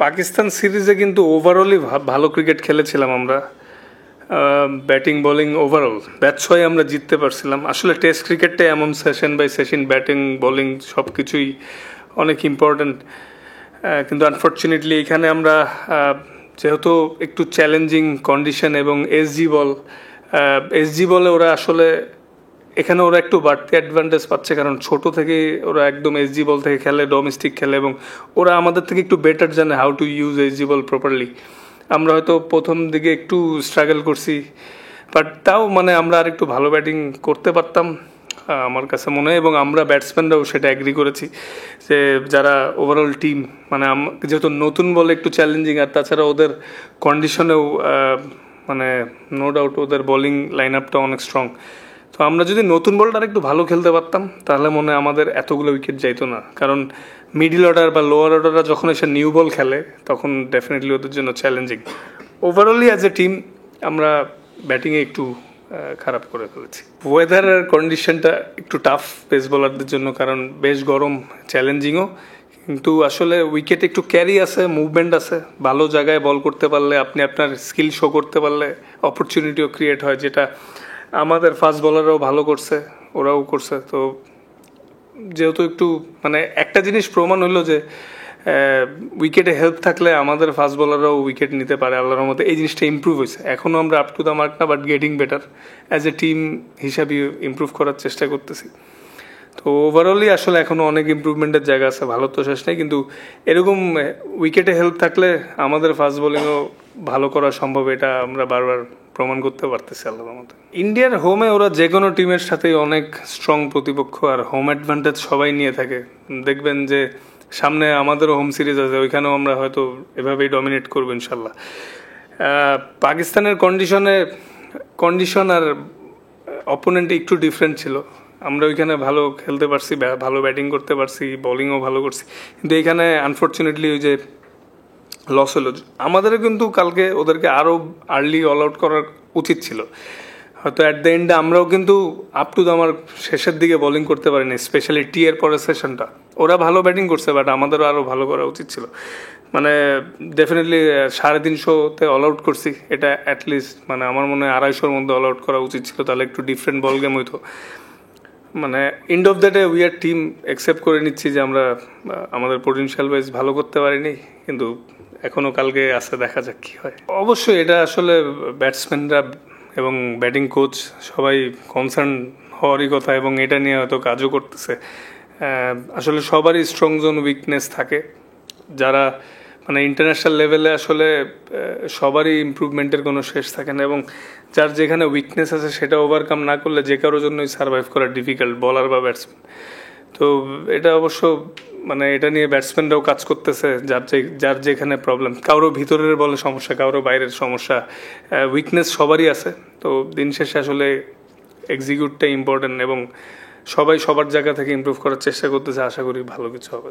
পাকিস্তান সিরিজে কিন্তু ওভারঅলই ভালো ক্রিকেট খেলেছিলাম আমরা, batting bowling overall, that's why আমরা জিততে পারছিলাম। আসলে টেস্ট ক্রিকেটটা এমন session by session batting bowling সব কিছুই অনেক ইম্পর্ট্যান্ট, কিন্তু আনফর্চুনেটলি এখানে আমরা যেহেতু একটু চ্যালেঞ্জিং কন্ডিশন এবং এসজি বলে ওরা আসলে এখানে ওরা একটু বাড়তি অ্যাডভান্টেজ পাচ্ছে, কারণ ছোট থেকে ওরা একদম এসজি বল থেকে খেলে, ডোমেস্টিক খেলে, এবং ওরা আমাদের থেকে একটু বেটার জানে how to use SG ball properly. আমরা হয়তো প্রথম দিকে একটু স্ট্রাগল করছি, বাট তাও মানে আমরা আর একটু ভালো ব্যাটিং করতে পারতাম আমার কাছে মনে হয়, এবং আমরা ব্যাটসম্যানরাও সেটা অ্যাগ্রি করেছি যে যারা ওভারঅল টিম মানে যেহেতু নতুন বলে একটু চ্যালেঞ্জিং, আর তাছাড়া ওদের কন্ডিশনেও মানে নো ডাউট ওদের বোলিং লাইন আপটা অনেক স্ট্রং। তো আমরা যদি নতুন বলটা একটু ভালো খেলতে পারতাম তাহলে মনে হয় আমাদের এতগুলো উইকেট যাইতো না, কারণ মিডিল অর্ডার বা লোয়ার অর্ডাররা যখন এসে নিউ বল খেলে তখন ডেফিনেটলি ওদের জন্য challenging. Overally as a team আমরা ব্যাটিংয়ে একটু খারাপ করে ফেলেছি। ওয়েদারের কন্ডিশনটা একটু টাফ পেস বোলারদের জন্য, কারণ বেশ গরম, চ্যালেঞ্জিংও, কিন্তু আসলে উইকেটে একটু ক্যারি আছে, মুভমেন্ট আছে, ভালো জায়গায় বল করতে পারলে আপনি আপনার স্কিল শো করতে পারলে অপরচুনিটিও ক্রিয়েট হয়, যেটা আমাদের ফাস্ট বোলাররাও ভালো করছে, ওরাও করছে। তো যেহেতু একটু মানে একটা জিনিস প্রমাণ হলো যে উইকেটে হেল্প থাকলে আমাদের ফাস্ট বোলাররাও উইকেট নিতে পারে আল্লাহর মধ্যে, এই জিনিসটা ইম্প্রুভ হয়েছে। এখনও আমরা আপ টু দ্য মার্ক না, but getting better, as a team হিসাবে ইম্প্রুভ করার চেষ্টা করতেছি। তো ওভারঅলই আসলে এখনও অনেক ইম্প্রুভমেন্টের জায়গা আছে, ভালো তো শেষ নেই, কিন্তু এরকম উইকেটে হেল্প থাকলে আমাদের ফাস্ট বোলিংও ভালো করা সম্ভব, এটা আমরা বারবার প্রমাণ করতে পারতেছি আল্লাহর মতো। ইন্ডিয়ার হোমে ওরা যে কোনো টিমের সাথেই অনেক স্ট্রং প্রতিপক্ষ, আর হোম অ্যাডভান্টেজ সবাই নিয়ে থাকে। দেখবেন যে সামনে আমাদেরও হোম সিরিজ আছে, ওইখানেও আমরা হয়তো এভাবেই ডমিনেট করবো ইনশাল্লাহ। পাকিস্তানের কন্ডিশন আর অপোনেন্ট একটু ডিফারেন্ট ছিল। আমরা ওইখানে ভালো খেলতে পারছি, ভালো ব্যাটিং করতে পারছি, বোলিংও ভালো করছি, কিন্তু এইখানে আনফর্চুনেটলি ওই যে লস হলো। আমাদেরও কিন্তু কালকে ওদেরকে আরও আর্লি অল আউট করার উচিত ছিল, হয়তো অ্যাট দ্য এন্ডে আমরাও কিন্তু আপ টু আমার শেষের দিকে বোলিং করতে পারিনি, স্পেশালি টি এর পরের সেশনটা ওরা ভালো ব্যাটিং করছে, বাট আমাদেরও আরও ভালো করা উচিত ছিল। মানে ডেফিনেটলি 350তে অল আউট করছি, এটা অ্যাটলিস্ট মানে আমার মনে হয় 250-র মধ্যে অল আউট করা উচিত ছিল, তাহলে একটু ডিফারেন্ট বল গেম হইতো। মানে end of the day we are team accept করে নিচ্ছি যে আমরা আমাদের পোটেনশিয়াল ওয়াইজ ভালো করতে পারিনি, কিন্তু এখনও কালকে আসে, দেখা যাক কী হয়। অবশ্যই এটা আসলে ব্যাটসম্যানরা এবং ব্যাটিং কোচ সবাই কনসার্ন হওয়ারই কথা, এবং এটা নিয়ে হয়তো কাজও করতেছে। আসলে সবারই স্ট্রং জোন উইকনেস থাকে, যারা মানে ইন্টারন্যাশনাল লেভেলে আসলে সবারই ইমপ্রুভমেন্টের কোনো শেষ থাকে না, এবং যার যেখানে উইকনেস আছে সেটা ওভারকাম না করলে যে কারোর জন্যই সার্ভাইভ করা ডিফিকাল্ট, বলার বা ব্যাটসম্যান। তো এটা অবশ্য মানে এটা নিয়ে ব্যাটসম্যানরাও কাজ করতেছে, যার যেখানে প্রবলেম, কারো ভিতরের বলে সমস্যা, কারো বাইরের সমস্যা, উইকনেস সবারই আছে। তো দিন শেষে আসলে এক্সিকিউটটা ইম্পর্টেন্ট, এবং সবাই সবার জায়গা থেকে ইমপ্রুভ করার চেষ্টা করতেছে, আশা করি ভালো কিছু হবে।